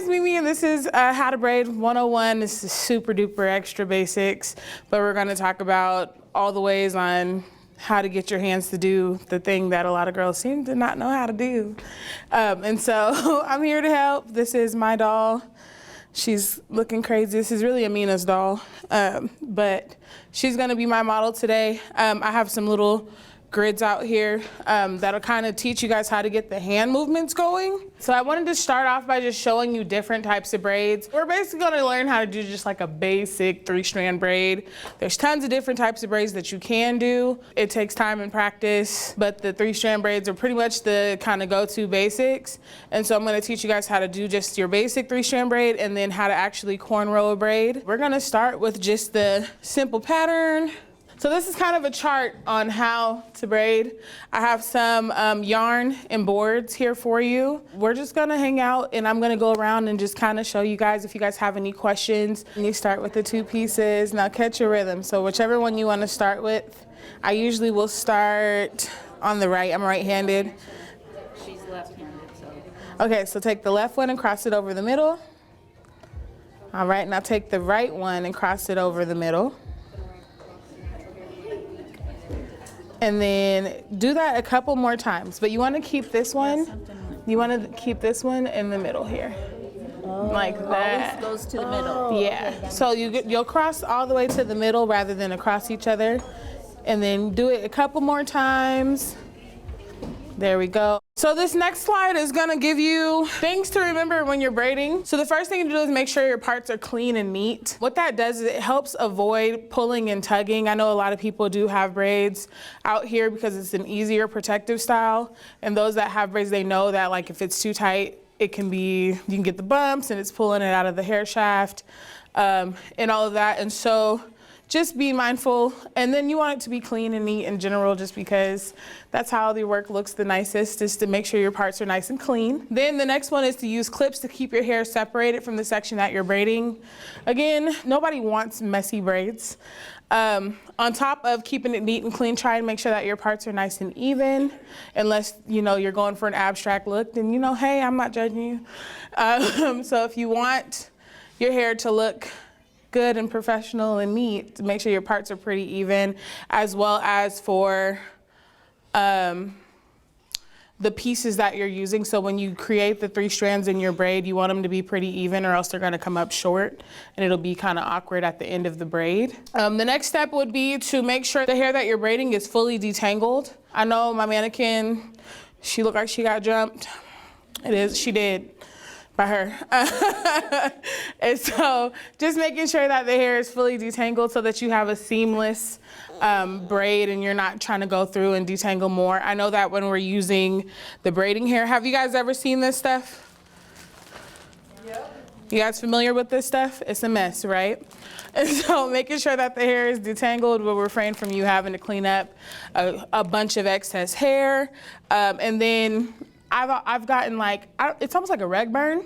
is Mimi, and this is How to Braid 101. This is super duper extra basics, but we're gonna talk about all the ways on how to get your hands to do the thing that a lot of girls seem to not know how to do. And so I'm here to help. This is my doll. She's looking crazy. This is really Amina's doll, but she's gonna be my model today. I have some little grids out here that'll kind of teach you guys how to get the hand movements going. So I wanted to start off by just showing you different types of braids. We're basically gonna learn how to do just like a basic 3-strand braid. There's tons of different types of braids that you can do. It takes time and practice, but the 3-strand braids are pretty much the kind of go-to basics. And so I'm gonna teach you guys how to do just your basic 3-strand braid and then how to actually cornrow a braid. We're gonna start with just the simple pattern. So this is kind of a chart on how to braid. I have some yarn and boards here for you. We're just gonna hang out and I'm gonna go around and just kind of show you guys if you guys have any questions. And you start with the 2 pieces. Now catch your rhythm. So whichever one you wanna start with. I usually will start on the right. I'm right-handed. She's left-handed, so. Okay, so take the left one and cross it over the middle. All right, now take the right one and cross it over the middle. And then do that a couple more times, but you want to keep this one. You want to keep this one in the middle here, like that. Always goes to the middle. Yeah. So you'll cross all the way to the middle rather than across each other, and then do it a couple more times. There we go. So this next slide is gonna give you things to remember when you're braiding. So the first thing to do is make sure your parts are clean and neat. What that does is it helps avoid pulling and tugging. I know a lot of people do have braids out here because it's an easier protective style. And those that have braids, they know that like if it's too tight, it can be, you can get the bumps and it's pulling it out of the hair shaft and all of that. And so just be mindful, and then you want it to be clean and neat in general just because that's how the work looks the nicest, is to make sure your parts are nice and clean. Then the next one is to use clips to keep your hair separated from the section that you're braiding. Again, nobody wants messy braids. On top of keeping it neat and clean, try and make sure that your parts are nice and even. Unless, you know, you're going for an abstract look, then, you know, hey, I'm not judging you. So if you want your hair to look good and professional and neat, to make sure your parts are pretty even, as well as for the pieces that you're using. So when you create the 3 strands in your braid, you want them to be pretty even or else they're gonna come up short and it'll be kind of awkward at the end of the braid. The next step would be to make sure the hair that you're braiding is fully detangled. I know my mannequin, she looked like she got jumped. It is, she did. By her. And so just making sure that the hair is fully detangled so that you have a seamless braid and you're not trying to go through and detangle more. I know that when we're using the braiding hair, have you guys ever seen this stuff? Yep. You guys familiar with this stuff? It's a mess, right? And so making sure that the hair is detangled will refrain from you having to clean up a bunch of excess hair. And then I've gotten like, it's almost like a rug burn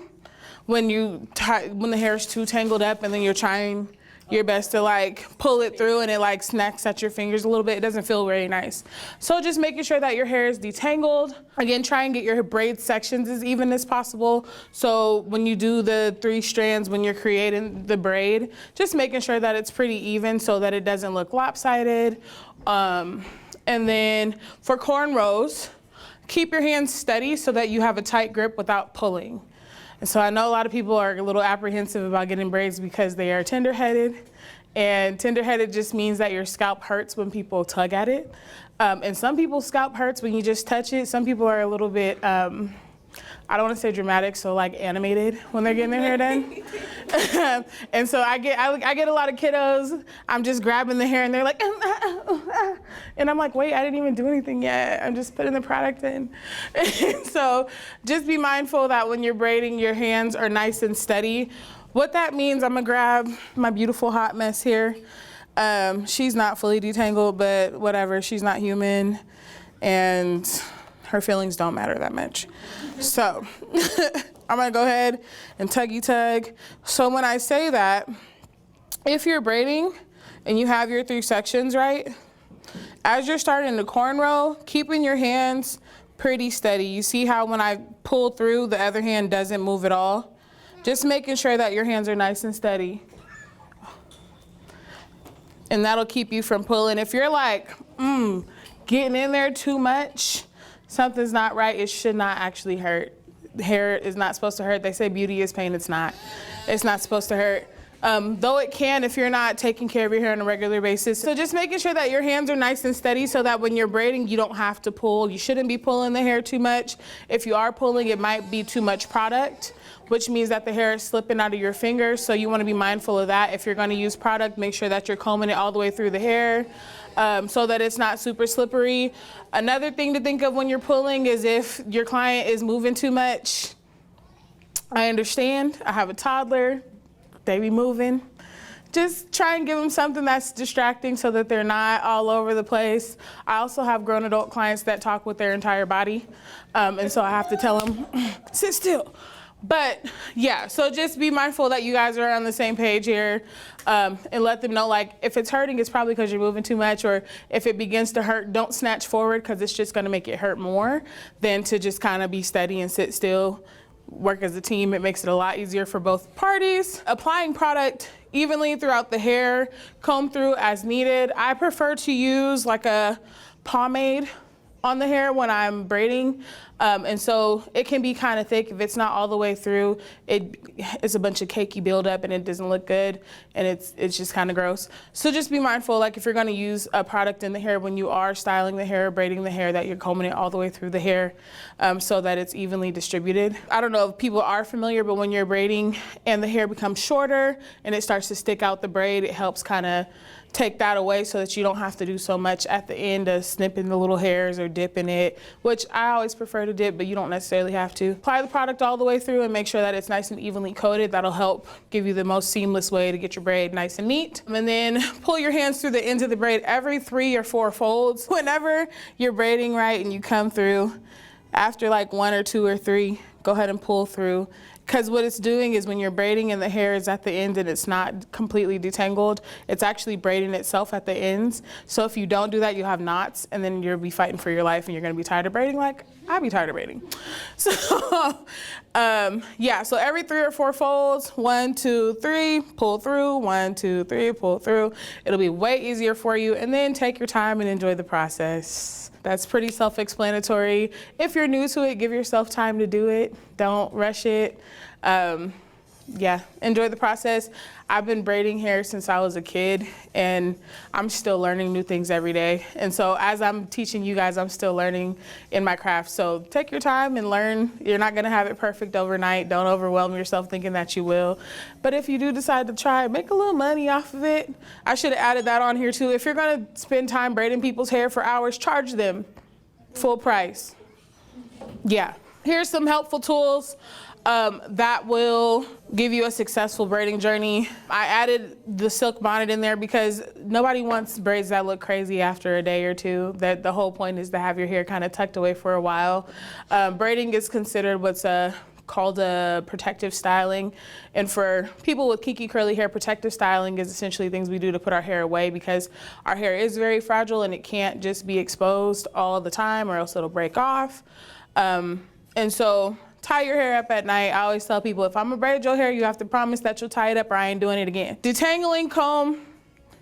when when the hair is too tangled up and then you're trying your best to like pull it through and it like snacks at your fingers a little bit. It doesn't feel very nice. So just making sure that your hair is detangled. Again, try and get your braid sections as even as possible. So when you do the 3 strands, when you're creating the braid, just making sure that it's pretty even so that it doesn't look lopsided. And then for cornrows, keep your hands steady so that you have a tight grip without pulling. And so I know a lot of people are a little apprehensive about getting braids because they are tender-headed. And tender-headed just means that your scalp hurts when people tug at it. And some people's scalp hurts when you just touch it. Some people are a little bit, I don't want to say dramatic, so like animated when they're getting their hair done. And so I get a lot of kiddos, I'm just grabbing the hair and they're like, and I'm like, wait, I didn't even do anything yet. I'm just putting the product in. And so just be mindful that when you're braiding, your hands are nice and steady. What that means, I'm gonna grab my beautiful hot mess here. She's not fully detangled, but whatever, she's not human. And her feelings don't matter that much. So I'm gonna go ahead and tuggy tug. So when I say that, if you're braiding and you have your 3 sections, right? As you're starting to cornrow, keeping your hands pretty steady. You see how when I pull through, the other hand doesn't move at all? Just making sure that your hands are nice and steady. And that'll keep you from pulling. If you're like, getting in there too much, something's not right. It should not actually hurt. Hair is not supposed to hurt. They say beauty is pain. It's not. It's not supposed to hurt. Though it can if you're not taking care of your hair on a regular basis. So just making sure that your hands are nice and steady so that when you're braiding, you don't have to pull. You shouldn't be pulling the hair too much. If you are pulling, it might be too much product, which means that the hair is slipping out of your fingers. So you want to be mindful of that. If you're going to use product, make sure that you're combing it all the way through the hair so that it's not super slippery. Another thing to think of when you're pulling is if your client is moving too much. I understand. I have a toddler. They be moving. Just try and give them something that's distracting so that they're not all over the place. I also have grown adult clients that talk with their entire body. And so I have to tell them, sit still. But yeah, so just be mindful that you guys are on the same page here and let them know, like, if it's hurting, it's probably because you're moving too much, or if it begins to hurt, don't snatch forward because it's just gonna make it hurt more than to just kind of be steady and sit still. Work as a team. It makes it a lot easier for both parties. Applying product evenly throughout the hair, comb through as needed. I prefer to use like a pomade on the hair when I'm braiding. And so it can be kind of thick. If it's not all the way through, it's a bunch of cakey buildup and it doesn't look good, and it's just kind of gross. So just be mindful, like if you're gonna use a product in the hair when you are styling the hair, braiding the hair, that you're combing it all the way through the hair so that it's evenly distributed. I don't know if people are familiar, but when you're braiding and the hair becomes shorter and it starts to stick out the braid, it helps kind of take that away so that you don't have to do so much at the end of snipping the little hairs or dipping it, which I always prefer to dip, but you don't necessarily have to. Apply the product all the way through and make sure that it's nice and evenly coated. That'll help give you the most seamless way to get your braid nice and neat. And then pull your hands through the ends of the braid every 3 or 4 folds. Whenever you're braiding right and you come through, after like 1 or 2 or 3, go ahead and pull through. Because what it's doing is when you're braiding and the hair is at the end and it's not completely detangled, it's actually braiding itself at the ends. So if you don't do that, you'll have knots, and then you'll be fighting for your life and you're gonna be tired of braiding like I'd be tired of braiding. So yeah, so every 3 or 4 folds, 1, 2, 3, pull through, 1, 2, 3, pull through. It'll be way easier for you, and then take your time and enjoy the process. That's pretty self-explanatory. If you're new to it, give yourself time to do it. Don't rush it. Yeah, enjoy the process. I've been braiding hair since I was a kid, and I'm still learning new things every day. And so as I'm teaching you guys, I'm still learning in my craft. So take your time and learn. You're not gonna have it perfect overnight. Don't overwhelm yourself thinking that you will. But if you do decide to try, make a little money off of it. I should have added that on here too. If you're gonna spend time braiding people's hair for hours, charge them full price. Yeah, here's some helpful tools that will give you a successful braiding journey. I added the silk bonnet in there because nobody wants braids that look crazy after a day or two. That the whole point is to have your hair kind of tucked away for a while. Braiding is considered what's called a protective styling. And for people with kinky curly hair, protective styling is essentially things we do to put our hair away because our hair is very fragile and it can't just be exposed all the time or else it'll break off. And so tie your hair up at night. I always tell people, if I'm gonna braid your hair, you have to promise that you'll tie it up or I ain't doing it again. Detangling, comb,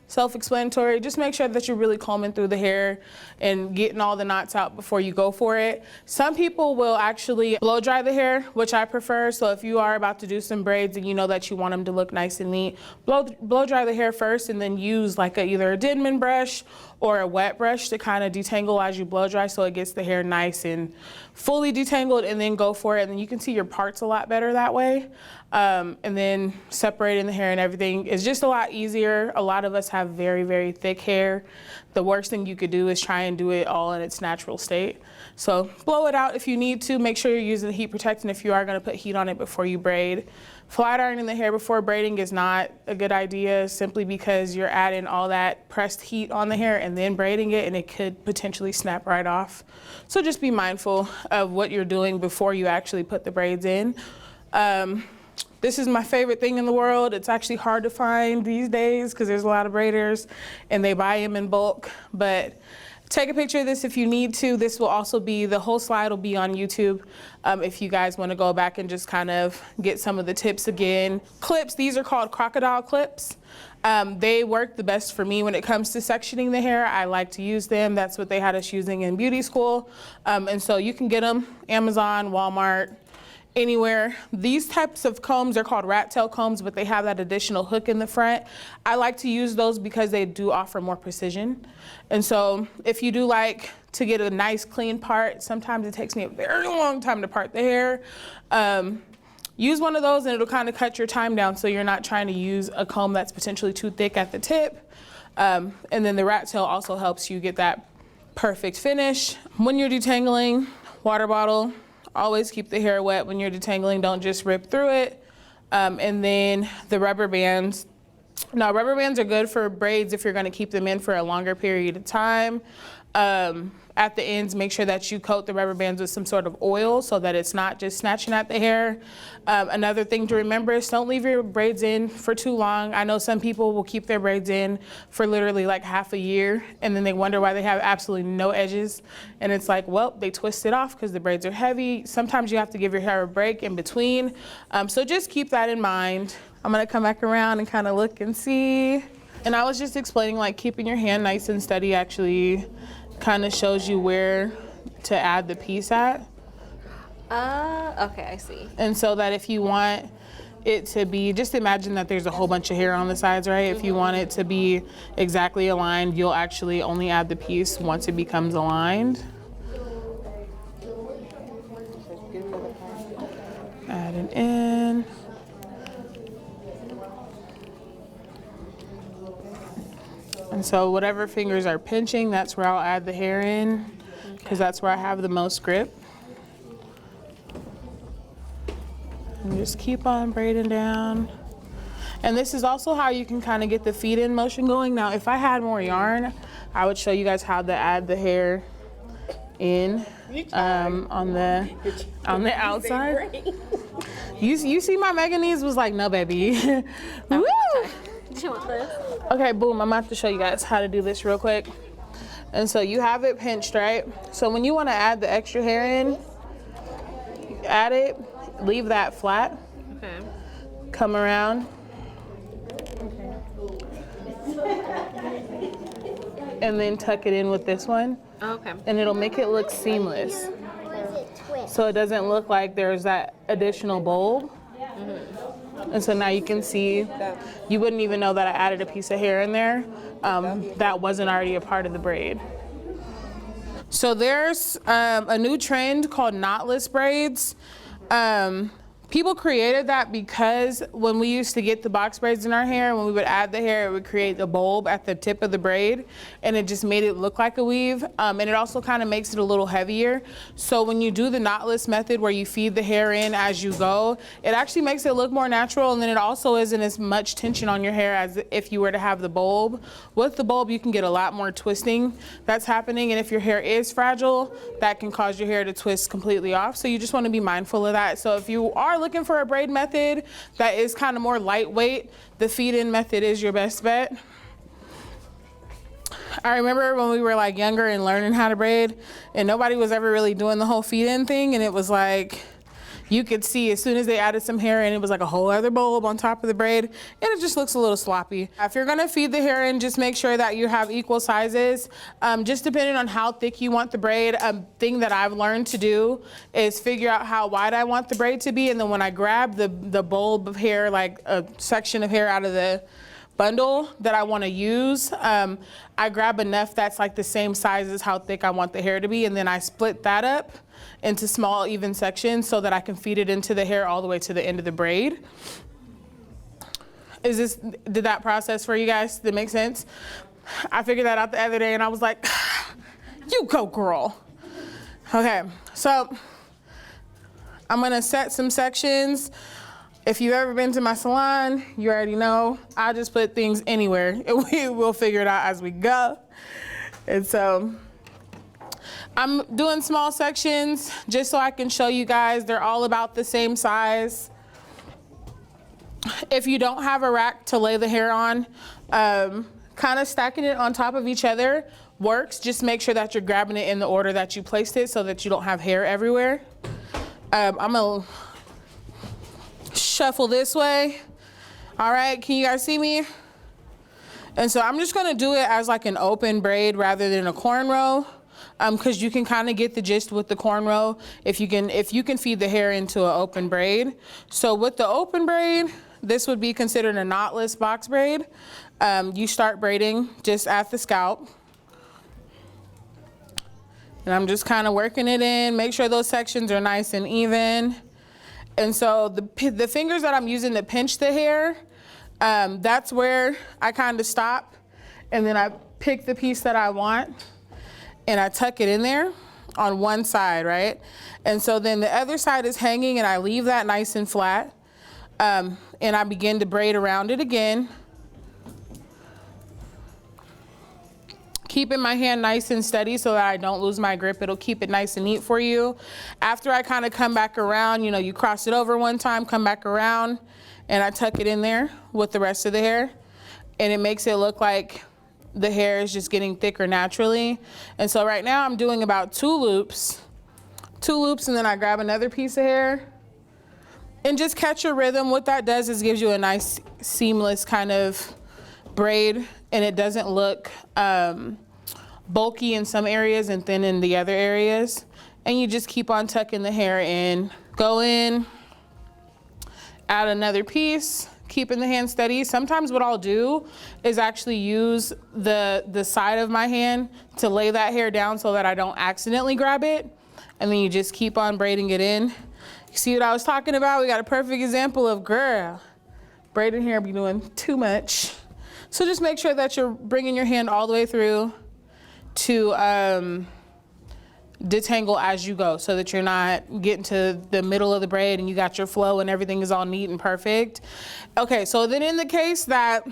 self-explanatory. Just make sure that you're really combing through the hair and getting all the knots out before you go for it. Some people will actually blow dry the hair, which I prefer. So if you are about to do some braids and you know that you want them to look nice and neat, blow dry the hair first and then use like either a Denman brush or a wet brush to kind of detangle as you blow dry so it gets the hair nice and fully detangled, and then go for it. And then you can see your parts a lot better that way. And then separating the hair and everything is just a lot easier. A lot of us have very, very thick hair. The worst thing you could do is try and do it all in its natural state. So blow it out if you need to. Make sure you're using the heat protectant if you are gonna put heat on it before you braid. Flat ironing the hair before braiding is not a good idea simply because you're adding all that pressed heat on the hair and then braiding it, and it could potentially snap right off. So just be mindful of what you're doing before you actually put the braids in. This is my favorite thing in the world. It's actually hard to find these days because there's a lot of braiders and they buy them in bulk, but take a picture of this if you need to. This will also be, the whole slide will be on YouTube if you guys want to go back and just kind of get some of the tips again. Clips, these are called crocodile clips. They work the best for me when it comes to sectioning the hair. I like to use them. That's what they had us using in beauty school. And so you can get them Amazon, Walmart, anywhere. These types of combs are called rat tail combs, but they have that additional hook in the front. I like to use those because they do offer more precision. And so if you do like to get a nice clean part, sometimes it takes me a very long time to part the hair. Use one of those and it'll kind of cut your time down so you're not trying to use a comb that's potentially too thick at the tip. And then the rat tail also helps you get that perfect finish. When you're detangling, water bottle, always keep the hair wet when you're detangling, don't just rip through it. And then the rubber bands. Now, rubber bands are good for braids if you're gonna keep them in for a longer period of time. At the ends, make sure that you coat the rubber bands with some sort of oil so that it's not just snatching at the hair. Another thing to remember is don't leave your braids in for too long. I know some people will keep their braids in for literally like half a year and then they wonder why they have absolutely no edges. And it's like, well, they twist it off because the braids are heavy. Sometimes you have to give your hair a break in between. So just keep that in mind. I'm gonna come back around and kind of look and see. And I was just explaining like keeping your hand nice and steady actually kind of shows you where to add the piece at. Okay, I see. And so that if you want it to be, just imagine that there's a whole bunch of hair on the sides, right? If you want it to be exactly aligned, you'll actually only add the piece once it becomes aligned. Add it in. And so whatever fingers are pinching, that's where I'll add the hair in, because that's where I have the most grip. And just keep on braiding down. And this is also how you can kind of get the feed in motion going. Now, if I had more yarn, I would show you guys how to add the hair in on the outside. You see my Meganese was like, no, baby. Woo! Do you want this? Okay, boom, I'm about to show you guys how to do this real quick. And so you have it pinched, right? So when you want to add the extra hair in, add it, leave that flat. Okay. Come around. Okay. And then tuck it in with this one. Okay. And it'll make it look seamless. So it doesn't look like there's that additional bulb. And so now you can see, you wouldn't even know that I added a piece of hair in there that wasn't already a part of the braid. So there's a new trend called knotless braids. People created that because when we used to get the box braids in our hair, when we would add the hair, it would create a bulb at the tip of the braid, and it just made it look like a weave. And it also kind of makes it a little heavier. So when you do the knotless method where you feed the hair in as you go, it actually makes it look more natural, and then it also isn't as much tension on your hair as if you were to have the bulb. With the bulb, you can get a lot more twisting that's happening, and if your hair is fragile, that can cause your hair to twist completely off. So you just want to be mindful of that. So if you are looking for a braid method that is kind of more lightweight, the feed-in method is your best bet. I remember when we were like younger and learning how to braid, and nobody was ever really doing the whole feed-in thing, and it was like, you could see as soon as they added some hair in, it was like a whole other bulb on top of the braid, and it just looks a little sloppy. If you're gonna feed the hair in, just make sure that you have equal sizes. Just depending on how thick you want the braid, a thing that I've learned to do is figure out how wide I want the braid to be, and then when I grab the bulb of hair, like a section of hair out of the bundle that I want to use, I grab enough that's like the same size as how thick I want the hair to be, and then I split that up into small even sections so that I can feed it into the hair all the way to the end of the braid. Did that process for you guys? Did it make sense? I figured that out the other day and I was like, you go girl. Okay, so I'm gonna set some sections. If you've ever been to my salon, you already know I just put things anywhere and we will figure it out as we go. And so I'm doing small sections just so I can show you guys they're all about the same size. If you don't have a rack to lay the hair on, kind of stacking it on top of each other works. Just make sure that you're grabbing it in the order that you placed it so that you don't have hair everywhere. I'm gonna shuffle this way. All right, can you guys see me? And so I'm just gonna do it as like an open braid rather than a cornrow, because you can kind of get the gist with the cornrow if you can feed the hair into an open braid. So with the open braid, this would be considered a knotless box braid. You start braiding just at the scalp. And I'm just kind of working it in, make sure those sections are nice and even. And so the fingers that I'm using to pinch the hair, that's where I kind of stop. And then I pick the piece that I want and I tuck it in there on one side, right? And so then the other side is hanging and I leave that nice and flat. And I begin to braid around it again. Keeping my hand nice and steady so that I don't lose my grip. It'll keep it nice and neat for you. After I kind of come back around, you know, you cross it over one time, come back around, and I tuck it in there with the rest of the hair. And it makes it look like the hair is just getting thicker naturally. And so right now I'm doing about two loops, and then I grab another piece of hair and just catch your rhythm. What that does is gives you a nice seamless kind of braid, and it doesn't look bulky in some areas and thin in the other areas. And you just keep on tucking the hair in. Go in, add another piece, keeping the hand steady. Sometimes what I'll do is actually use the side of my hand to lay that hair down so that I don't accidentally grab it. And then you just keep on braiding it in. You see what I was talking about? We got a perfect example of, girl, braiding hair be doing too much. So just make sure that you're bringing your hand all the way through to detangle as you go, so that you're not getting to the middle of the braid and you got your flow and everything is all neat and perfect. Okay, so then in the case that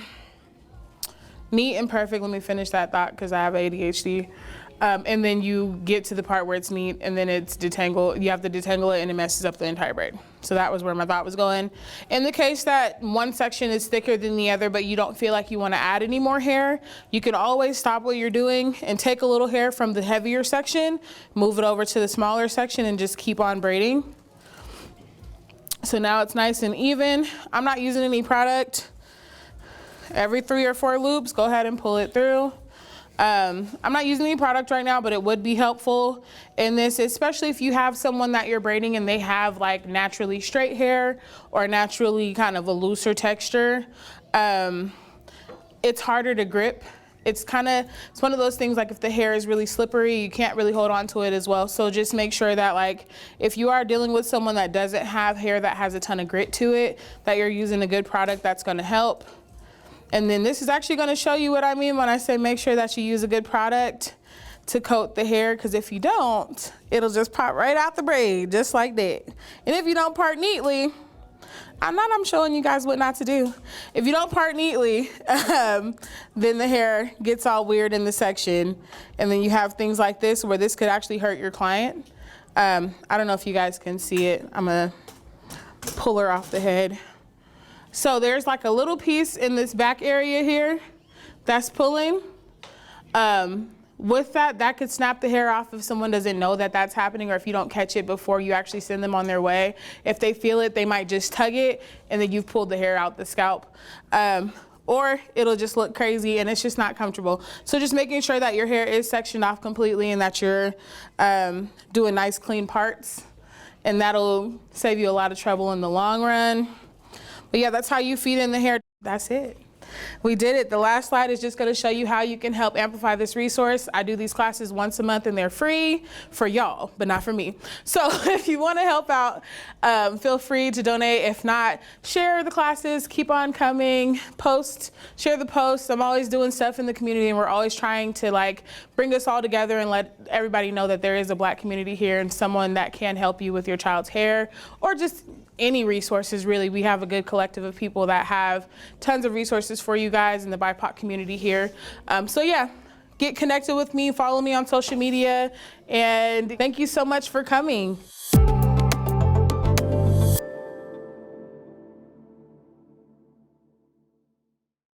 neat and perfect, let me finish that thought because I have ADHD. And then you get to the part where it's neat and then it's detangle. You have to detangle it and it messes up the entire braid. So that was where my thought was going. In the case that one section is thicker than the other, but you don't feel like you want to add any more hair, you can always stop what you're doing and take a little hair from the heavier section, move it over to the smaller section, and just keep on braiding. So now it's nice and even. I'm not using any product. Every 3 or 4 loops, go ahead and pull it through. I'm not using any product right now, but it would be helpful in this, especially if you have someone that you're braiding and they have like naturally straight hair or naturally kind of a looser texture. It's harder to grip. It's one of those things, like if the hair is really slippery, you can't really hold on to it as well. So just make sure that, like, if you are dealing with someone that doesn't have hair that has a ton of grit to it, that you're using a good product that's gonna help. And then this is actually gonna show you what I mean when I say make sure that you use a good product to coat the hair, because if you don't, it'll just pop right out the braid, just like that. And if you don't part neatly, I'm showing you guys what not to do. If you don't part neatly, then the hair gets all weird in the section. And then you have things like this where this could actually hurt your client. I don't know if you guys can see it. I'm gonna pull her off the head. So there's like a little piece in this back area here that's pulling. With that could snap the hair off if someone doesn't know that that's happening, or if you don't catch it before you actually send them on their way. If they feel it, they might just tug it and then you've pulled the hair out the scalp. Or it'll just look crazy and it's just not comfortable. So just making sure that your hair is sectioned off completely and that you're doing nice clean parts, and that'll save you a lot of trouble in the long run. But yeah, that's how you feed in the hair. That's it. We did it. The last slide is just going to show you how you can help amplify this resource. I do these classes once a month and they're free for y'all, but not for me. So if you want to help out, feel free to donate. If not, share the classes, keep on coming, share the posts. I'm always doing stuff in the community, and we're always trying to like bring us all together and let everybody know that there is a Black community here and someone that can help you with your child's hair, or just any resources really. We have a good collective of people that have tons of resources for you guys in the BIPOC community here. So yeah, get connected with me, follow me on social media, and thank you so much for coming.